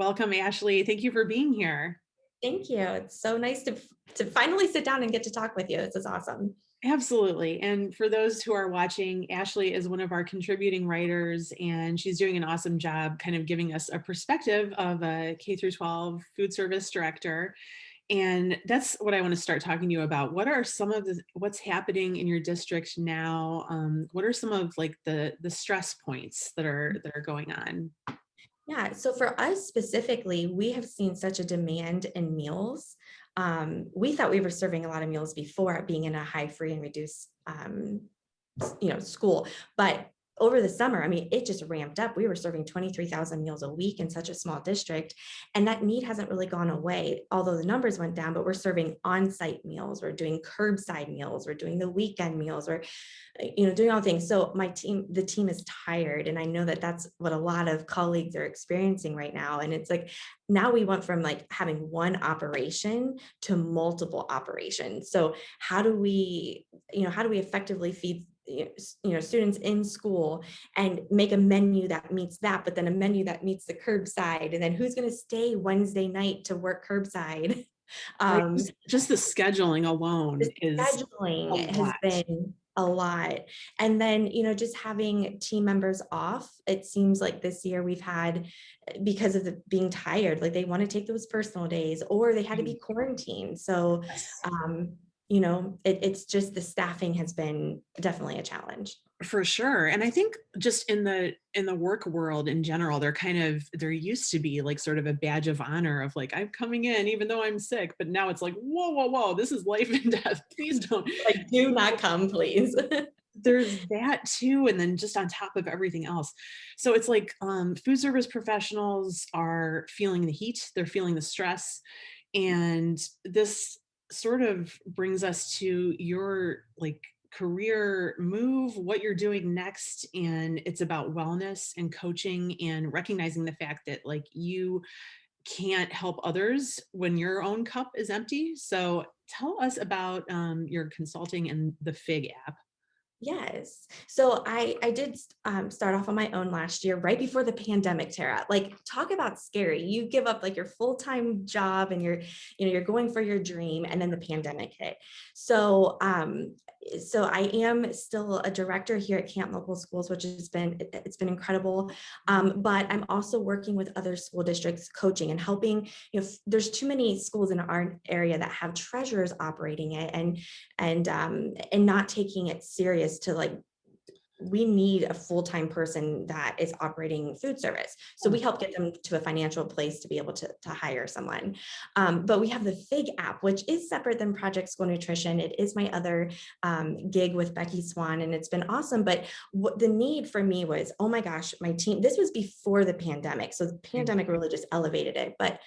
Welcome, Ashley. Thank you for being here. Thank you. It's so nice to finally sit down and get to talk with you. This is awesome. Absolutely. And for those who are watching, Ashley is one of our contributing writers, and she's doing an awesome job kind of giving us a perspective of a K through 12 food service director. And that's what I want to start talking to you about. What are some of what's happening in your district now? What are some of like the stress points that are going on? Yeah. So for us specifically, we have seen such a demand in meals. We thought we were serving a lot of meals before being in a high free and reduced school. But over the summer, I mean, it just ramped up. We were serving 23,000 meals a week in such a small district, and that need hasn't really gone away, although the numbers went down, but we're serving on-site meals, we're doing curbside meals, we're doing the weekend meals, we're doing all things. So the team is tired, and I know that that's what a lot of colleagues are experiencing right now. And it's like now we went from like having one operation to multiple operations. So how do we effectively feed students in school and make a menu that meets that, but then a menu that meets the curbside, and then who's going to stay Wednesday night to work curbside? Right. um Just the scheduling alone the is a scheduling has lot. been a lot. And then, just having team members off, it seems like this year we've had, because of the being tired, like they want to take those personal days or they had to be quarantined. So, Yes. it's just the staffing has been definitely a challenge. For sure. And I think just in the work world in general, there used to be like sort of a badge of honor of like, I'm coming in even though I'm sick. But now it's like, whoa, whoa, whoa, this is life and death. Please don't. Like, do not come, please. There's that too. And then just on top of everything else. So it's like food service professionals are feeling the heat, they're feeling the stress. And this sort of brings us to your like career move, what you're doing next. And it's about wellness and coaching and recognizing the fact that like you can't help others when your own cup is empty. So tell us about your consulting and the Fig app. Yes. So I did start off on my own last year, right before the pandemic, Tara. Like, talk about scary. You give up like your full-time job and you're going for your dream, and then the pandemic hit. So so I am still a director here at Canton Local Schools, which it's been incredible. But I'm also working with other school districts, coaching and helping. There's too many schools in our area that have treasurers operating it, and not taking it serious to like, we need a full-time person that is operating food service. So we help get them to a financial place to be able to hire someone. But we have the Fig app, which is separate than Project School Nutrition. It is my other gig with Becky Swan, and it's been awesome. But what the need for me was, oh my gosh, my team, this was before the pandemic. So the pandemic really just elevated it. But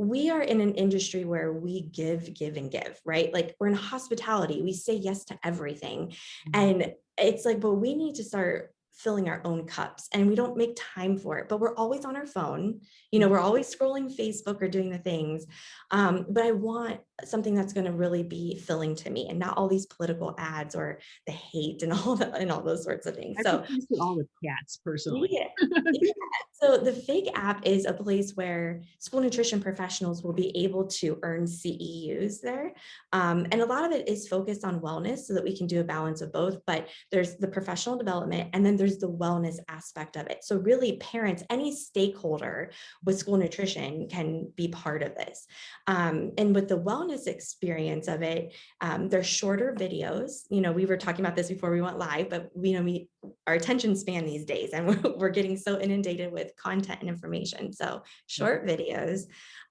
we are in an industry where we give, and give, right? Like, we're in hospitality, we say yes to everything. And it's like, but we need to start filling our own cups, and we don't make time for it, but we're always on our phone. We're always scrolling Facebook or doing the things. But I want something that's going to really be filling to me, and not all these political ads or the hate and all that and all those sorts of things. I've So replaced it all with cats personally. yeah. Yeah. So the Fig app is a place where school nutrition professionals will be able to earn CEUs there. And a lot of it is focused on wellness so that we can do a balance of both. But there's the professional development, and then there's the wellness aspect of it. So really, parents, any stakeholder with school nutrition can be part of this. And with the wellness experience of it, there's shorter videos. We were talking about this before we went live, but we our attention span these days, and we're getting so inundated with content and information. So short videos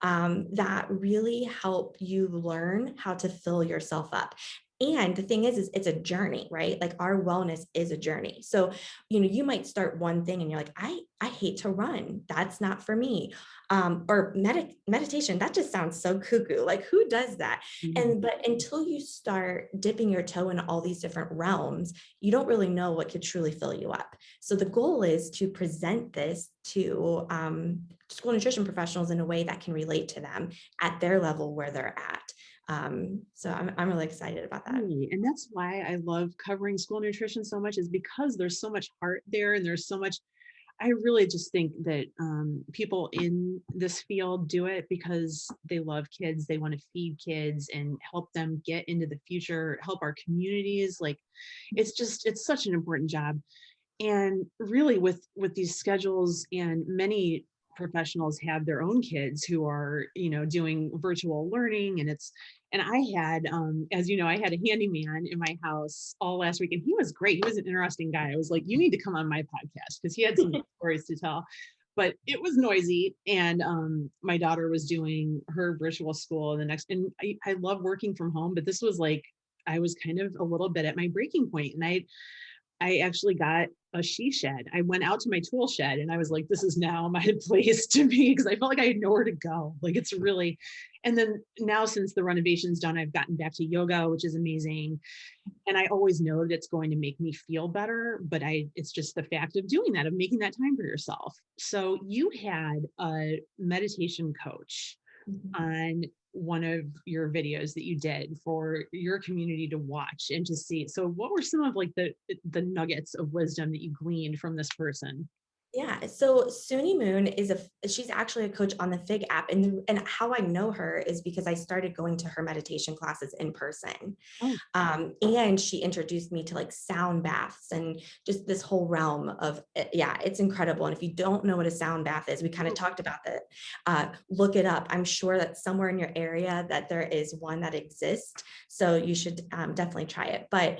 that really help you learn how to fill yourself up. And the thing is it's a journey, right? Like, our wellness is a journey. So, you might start one thing and you're like, I hate to run. That's not for me. Or meditation, that just sounds so cuckoo. Like, who does that? But until you start dipping your toe in all these different realms, you don't really know what could truly fill you up. So the goal is to present this to school nutrition professionals in a way that can relate to them at their level where they're at. So I'm really excited about that. Really. And that's why I love covering school nutrition so much, is because there's so much heart there, and there's so much I really just think that people in this field do it because they love kids. They want to feed kids and help them get into the future, help our communities. Like, it's such an important job. And really, with these schedules, and many professionals have their own kids who are, doing virtual learning, and I had, as you know, I had a handyman in my house all last week, and he was great. He was an interesting guy. I was like, you need to come on my podcast because he had some stories to tell. But it was noisy, and my daughter was doing her virtual school the next, and I love working from home, but this was like I was kind of a little bit at my breaking point, and I actually got a she shed. I went out to my tool shed and I was like, this is now my place to be, because I felt like I had nowhere to go. Like, it's really, and then now since the renovation's done, I've gotten back to yoga, which is amazing. And I always know that it's going to make me feel better, but it's just the fact of doing that, of making that time for yourself. So you had a meditation coach Mhm. on one of your videos that you did for your community to watch and to see. So what were some of like the nuggets of wisdom that you gleaned from this person? Yeah, so Suni Moon she's actually a coach on the Fig app, and how I know her is because I started going to her meditation classes in person. Oh, And she introduced me to like sound baths and just this whole realm of yeah, it's incredible. And if you don't know what a sound bath is, we kind of oh, talked about that. Look it up. I'm sure that somewhere in your area that there is one that exists. So you should definitely try it. But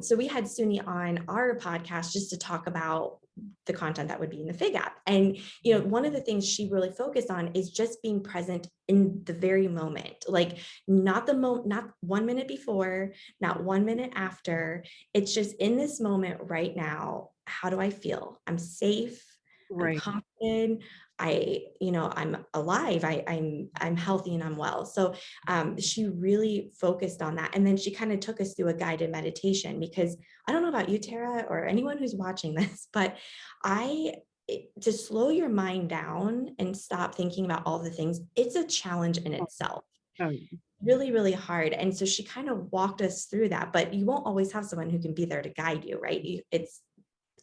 so we had Suni on our podcast just to talk about the content that would be in the Fig app. And one of the things she really focused on is just being present in the very moment, like not 1 minute before, not 1 minute after. It's just in this moment right now. How do I feel? I'm safe. I'm right, confident. I'm alive. I'm healthy and I'm well. So she really focused on that. And then she kind of took us through a guided meditation because I don't know about you, Tara, or anyone who's watching this, but to slow your mind down and stop thinking about all the things, it's a challenge in oh, itself. oh, Really, really hard. And so she kind of walked us through that, but you won't always have someone who can be there to guide you, right? It's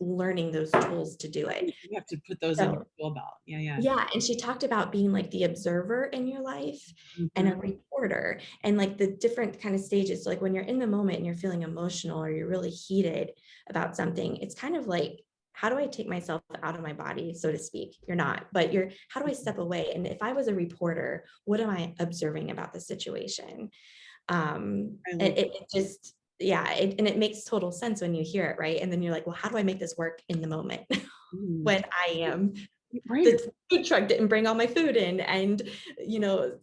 learning those tools to do it. right. You have to put those in your So tool belt. Yeah, yeah. yeah, and she talked about being like the observer in your life and Mhm. a reporter and like the different kind of stages. Like when you're in the moment and you're feeling emotional or you're really heated about something, it's kind of like, how do I take myself out of my body, so to speak? You're not, but how do I step away? And if I was a reporter, what am I observing about the situation? I And love it just, yeah, and it makes total sense when you hear it, right? And then you're like, well, how do I make this work in the moment mm, when I am right. the food truck didn't bring all my food in and you know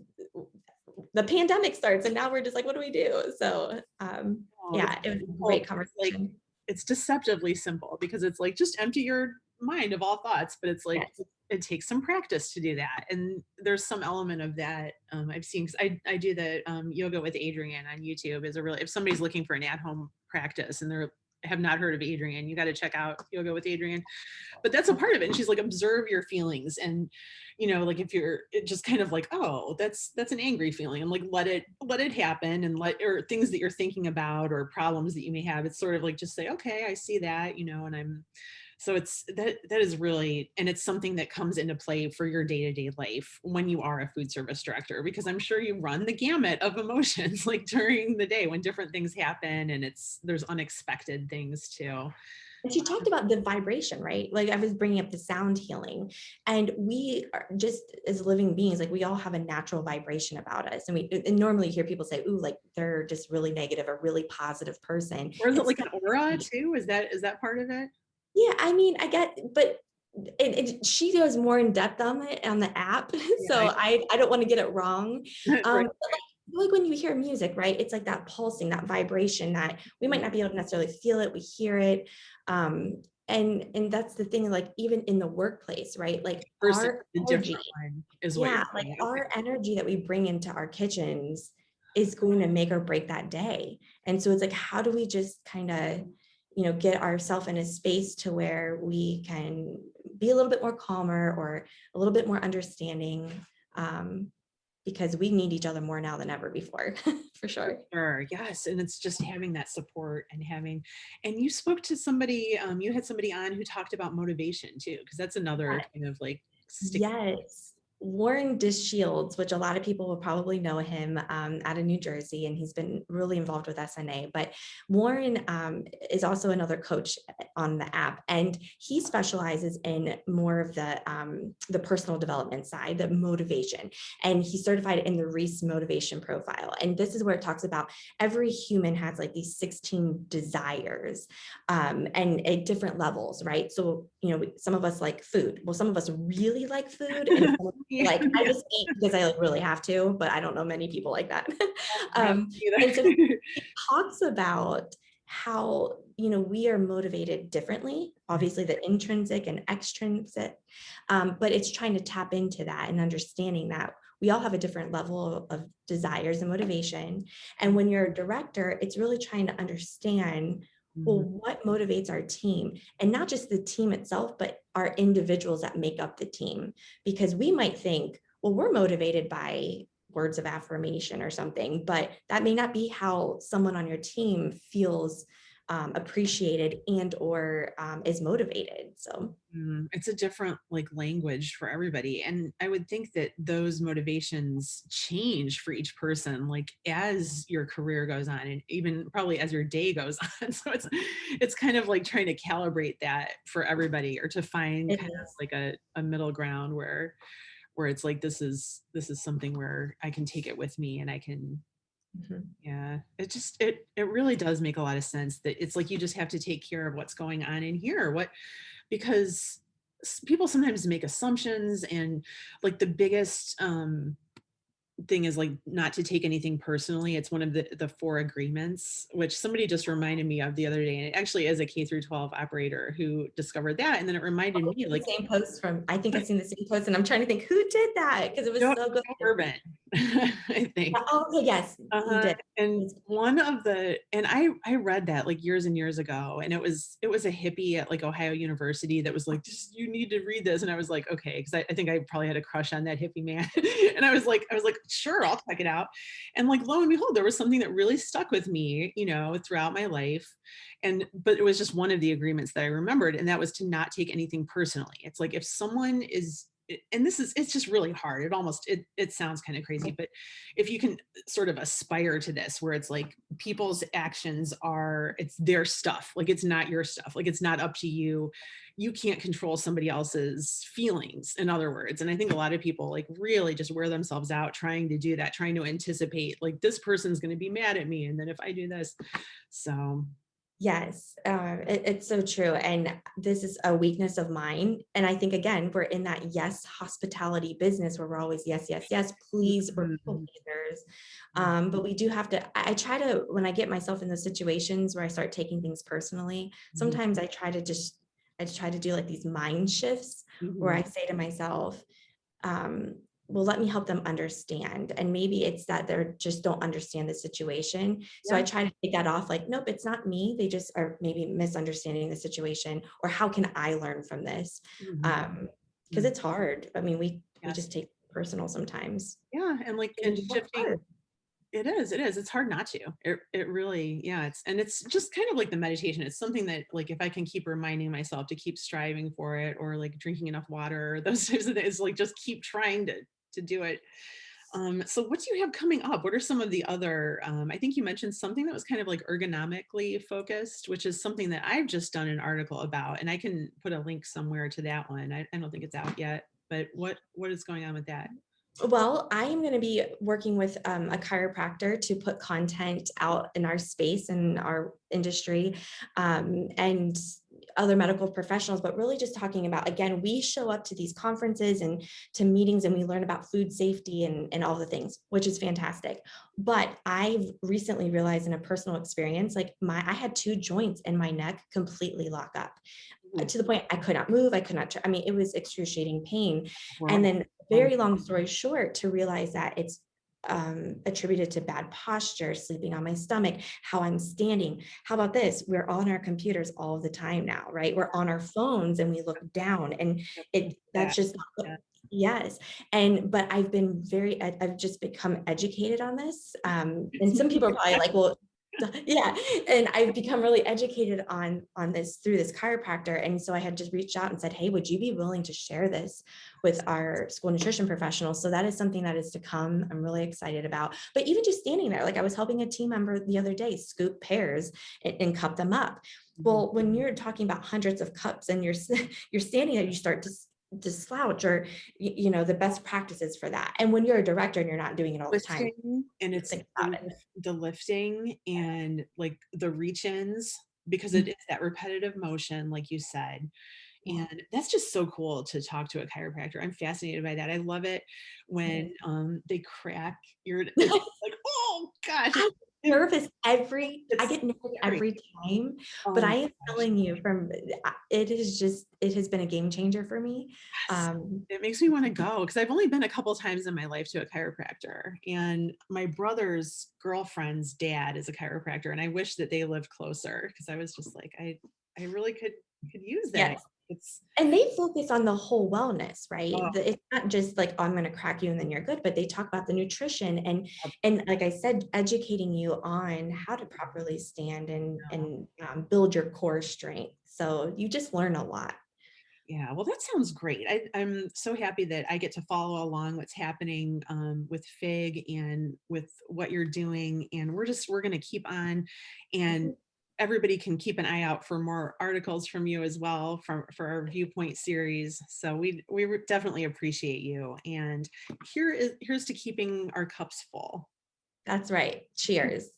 the pandemic starts and now we're just like what do we do so Oh, it's yeah, it was a simple, great but it's like conversation. it's deceptively simple because it's like just empty your mind of all thoughts, but it's like Yes. it takes some practice to do that. And there's some element of that I've seen, because I do the yoga with Adrienne on YouTube. Is a really, if somebody's looking for an at-home practice and they're have not heard of Adrienne, you got to check out Yoga with Adrienne. But that's a part of it. And she's like, observe your feelings. And, like if you're just kind of like, oh, that's an angry feeling, and like let it happen, and or things that you're thinking about or problems that you may have. It's sort of like just say, okay, I see that, and I'm so it's that is really, and it's something that comes into play for your day-to-day life when you are a food service director, because I'm sure you run the gamut of emotions like during the day when different things happen, and there's unexpected things too. And she talked about the vibration, right? Like I was bringing up the sound healing, and we are just as living beings, like we all have a natural vibration about us. And we and normally hear people say, "Ooh, like they're just really negative, a really positive person." Or is it It's like not an aura really. too? Is that part of it? Yeah, I mean, I get, but she goes more in depth on it on the app, Yeah, so I don't want to get it wrong. right. But like when you hear music, right? It's like that pulsing, that vibration that we might not be able to necessarily feel it, we hear it. And that's the thing, like even in the workplace, right? Like Versus our the energy, different one is what you're yeah, like saying. Okay. our energy that we bring into our kitchens is going to make or break that day. And so it's like, how do we just kind of, get ourselves in a space to where we can be a little bit more calmer or a little bit more understanding. Um, because we need each other more now than ever before, for sure. Sure, yes, and it's just having that support and having and you spoke to somebody, you had somebody on who talked about motivation too, because that's another kind of like sticky. Yes. Warren Shields, which a lot of people will probably know him out of New Jersey, and he's been really involved with SNA. But Warren is also another coach on the app, and he specializes in more of the personal development side, the motivation. And he's certified in the Reese motivation profile. And this is where it talks about every human has like these 16 desires and at different levels, right? So, some of us like food. Well, some of us really like food, and some of us Yeah, like, I yeah, just eat because I like really have to, but I don't know many people like that. yeah, um, me and so either. he talks about how, we are motivated differently, obviously the intrinsic and extrinsic, but it's trying to tap into that and understanding that we all have a different level of desires and motivation. And when you're a director, it's really trying to understand, well, Mhm. what motivates our team, and not just the team itself, but our individuals that make up the team. Because we might think, well, we're motivated by words of affirmation or something, but that may not be how someone on your team feels appreciated and or is motivated. So It's a different like language for everybody. And I would think that those motivations change for each person, like as your career goes on and even probably as your day goes on. So it's kind of like trying to calibrate that for everybody or to find it kind of is. like a middle ground where it's like this is something where I can take it with me and I can Mhm. yeah, it really does make a lot of sense that it's like you just have to take care of what's going on in here. What because people sometimes make assumptions and like the biggest thing is like not to take anything personally. It's one of the four agreements, which somebody just reminded me of the other day. And it actually is a K through 12 operator who discovered that. And then it reminded Oh, me the like same post from, I think I've seen the same post, and I'm trying to think who did that because it was Joe, so good. Joe Urban, I think. Oh, okay, yes, he Uh-huh, did. and one of the and I read that, like, years and years ago, and it was a hippie at, like, Ohio University that was like, "Just you need to read this," and I was like, "Okay," 'cause I think I probably had a crush on that hippie man, and I was like, "Sure, I'll check it out," and, like, lo and behold, there was something that really stuck with me, throughout my life, but it was just one of the agreements that I remembered, and that was to not take anything personally. It's like if someone is and it's just really hard. It sounds kind of crazy, but if you can sort of aspire to this where it's like people's actions are it's their stuff, like it's not your stuff, like it's not up to you, you can't control somebody else's feelings, in other words. And I think a lot of people like really just wear themselves out trying to do that, trying to anticipate like this person's going to be mad at me and then if I do this. So Yes, it's so true. And this is a weakness of mine. And I think, again, we're in that yes hospitality business where we're always yes, yes, yes, please, we're people mhm, pleasers. But we do have to, I try to, when I get myself in those situations where I start taking things personally, mhm, sometimes I try to do like these mind shifts where mhm. I say to myself, um, well, let me help them understand. And maybe it's that they're just don't understand the situation. So I Yeah. try to take that off, like, nope, it's not me. They just are maybe misunderstanding the situation, or how can I learn from this? Mhm, Because mhm. it's hard. I mean, we Yes. just take it personal sometimes. Yeah, and like And and we work shifting. hard. It is, it's hard not to. It really yeah, it's just kind of like the meditation. It's something that, like, if I can keep reminding myself to keep striving for it or, like, drinking enough water, those types of things, like, just keep trying to do it. So what do you have coming up? What are some of the other, I think you mentioned something that was kind of, like, ergonomically focused, which is something that I've just done an article about, and I can put a link somewhere to that one. I don't think it's out yet, but what is going on with that? Well, I am going to be working with a chiropractor to put content out in our space and our industry, and other medical professionals, but really just talking about, again, we show up to these conferences and to meetings and we learn about food safety and all the things, which is fantastic. But I've recently realized in a personal experience, like I had two joints in my neck completely lock up Ooh, to the point I could not move. I could not, I mean, it was excruciating pain. And horrible. then, Horrible. very long story short, to realize that it's attributed to bad posture, sleeping on my stomach, how I'm standing. How about this? We're on our computers all the time now, right? We're on our phones and we look down, and Yep, it that. that's just Yeah. Yes, but I've just become educated on this, It's and some people are probably like, excellent. "Well," yeah, and I've become really educated on this through this chiropractor, and so I had just reached out and said, "Hey, would you be willing to share this with our school nutrition professionals?" So that is something that is to come. I'm really excited about. But even just standing there, like I was helping a team member the other day scoop pears and cup them up. Mhm. Well, when you're talking about hundreds of cups and you're standing there, you start to slouch or the best practices for that. And when you're a director and you're not doing it all the time, Lifting, and you it's think about it. the lifting and, like, the reach-ins, because it Mhm. is that repetitive motion, like you said, Yeah. and that's just so cool to talk to a chiropractor. I'm fascinated by that. I love it when, they crack your it's like, "Oh gosh," I'm it nervous I it's get nervous scary. every time, Oh but my I am gosh. telling you it has been a game changer for me. Yes. Um, It makes me wanna go, because 'cause I've only been a couple times in my life to a chiropractor, and my brother's girlfriend's dad is a chiropractor, and I wish that they lived closer, because I was just like, I really could use that. yes. It's And they focus on the whole wellness, right? oh, It's not just like, "Oh, I'm gonna crack you and then you're good," but they talk about the nutrition yep, and like I said, educating you on how to properly stand and build your core strength. So you just learn a lot. yeah, well, that sounds great. I'm so happy that I get to follow along what's happening, with FIG and with what you're doing, and we're gonna keep on, and Mhm. everybody can keep an eye out for more articles from you as well for our Viewpoint series. So definitely appreciate you, and here's to keeping our cups full. That's right. Cheers.